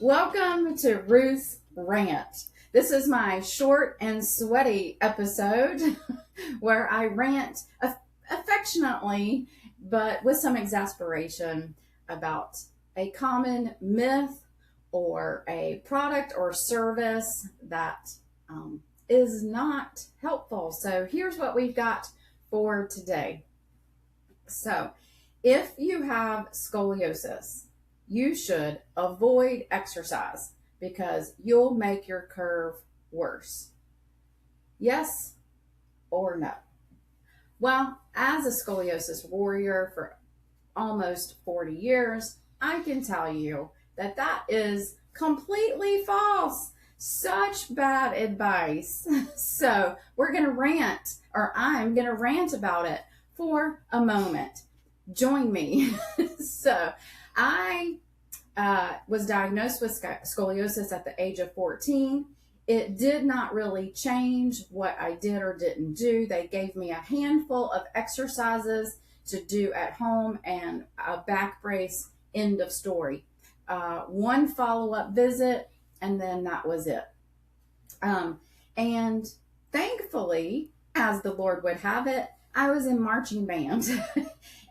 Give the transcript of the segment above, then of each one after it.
Welcome to Ruth's Rant. This is my short and sweaty episode where I rant affectionately, but with some exasperation about a common myth or a product or service that is not helpful. So here's what we've got for today. So if you have scoliosis, you should avoid exercise because you'll make your curve worse. Yes or no? Well, as a scoliosis warrior for almost 40 years, I can tell you that that is completely false. Such bad advice. So we're going to rant, or I'm going to rant about it for a moment. Join me. So I was diagnosed with scoliosis at the age of 14. It did not really change what I did or didn't do. They gave me a handful of exercises to do at home and a back brace, end of story. One follow-up visit, and then that was it. And thankfully, as the Lord would have it, I was in marching band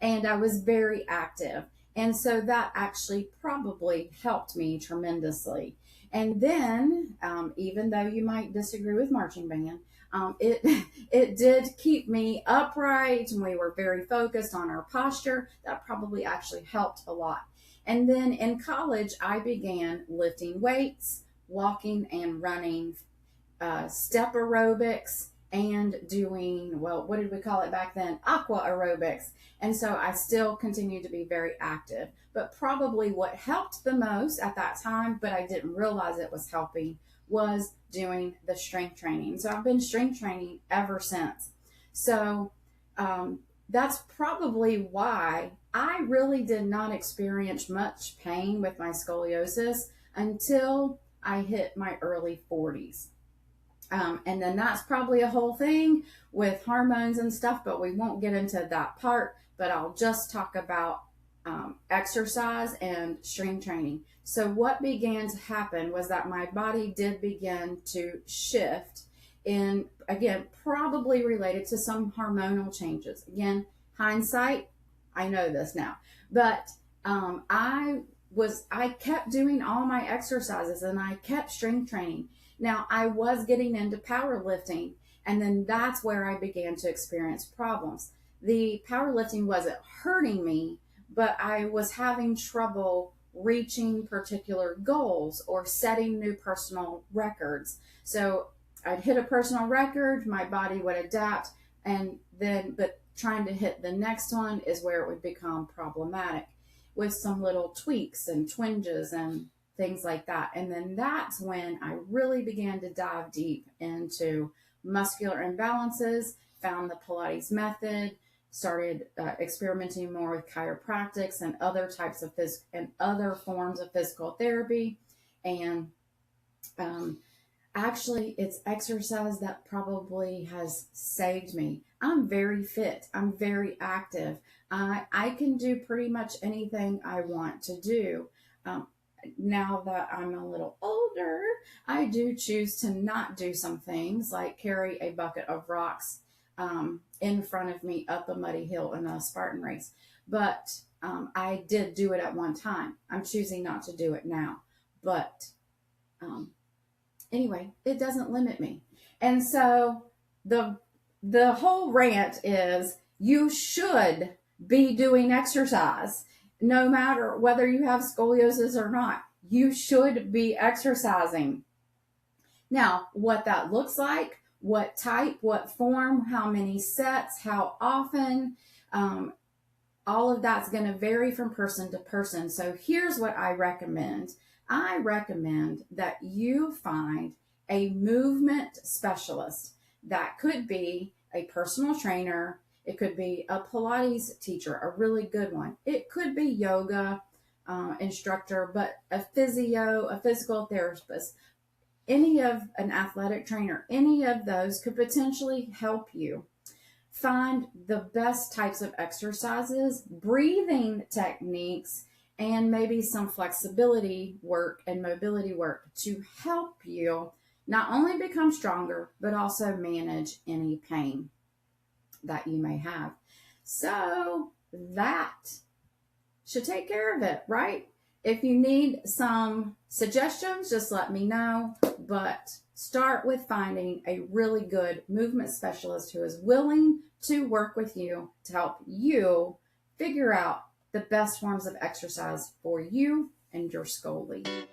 and I was very active. And so that actually probably helped me tremendously. And then, even though you might disagree with marching band, it did keep me upright, and we were very focused on our posture. That probably actually helped a lot. And then in college, I began lifting weights, walking and running, step aerobics, and doing, well, what did we call it back then? Aqua aerobics. And so I still continue to be very active. But probably what helped the most at that time, but I didn't realize it was helping, was doing the strength training. So I've been strength training ever since. So that's probably why I really did not experience much pain with my scoliosis until I hit my early 40s. And then that's probably a whole thing with hormones and stuff, but we won't get into that part. But I'll just talk about exercise and strength training. So what began to happen was that my body did begin to shift in, again, probably related to some hormonal changes. Again, hindsight, I know this now. But I kept doing all my exercises and I kept strength training. Now, I was getting into powerlifting, and then that's where I began to experience problems. The powerlifting wasn't hurting me, but I was having trouble reaching particular goals or setting new personal records. So I'd hit a personal record, my body would adapt, but trying to hit the next one is where it would become problematic with some little tweaks and twinges and things like that. And then that's when I really began to dive deep into muscular imbalances, found the Pilates method, started experimenting more with chiropractics and other types of other forms of physical therapy. And actually, it's exercise that probably has saved me. I'm very fit. I'm very active. I can do pretty much anything I want to do. Now that I'm a little older, I do choose to not do some things like carry a bucket of rocks in front of me up a muddy hill in a Spartan race. But I did do it at one time. I'm choosing not to do it now. But anyway, it doesn't limit me. And so the whole rant is you should be doing exercise. No matter whether you have scoliosis or not, you should be exercising. Now, what that looks like, what type, what form, how many sets, how often, all of that's going to vary from person to person. So here's what I recommend. I recommend that you find a movement specialist. That could be a personal trainer. It could be a Pilates teacher, a really good one. It could be yoga instructor, but a physio, a physical therapist, an athletic trainer, any of those could potentially help you find the best types of exercises, breathing techniques, and maybe some flexibility work and mobility work to help you not only become stronger, but also manage any pain that you may have. So that should take care of it, right? If you need some suggestions, just let me know. But start with finding a really good movement specialist who is willing to work with you to help you figure out the best forms of exercise for you and your scoliosis.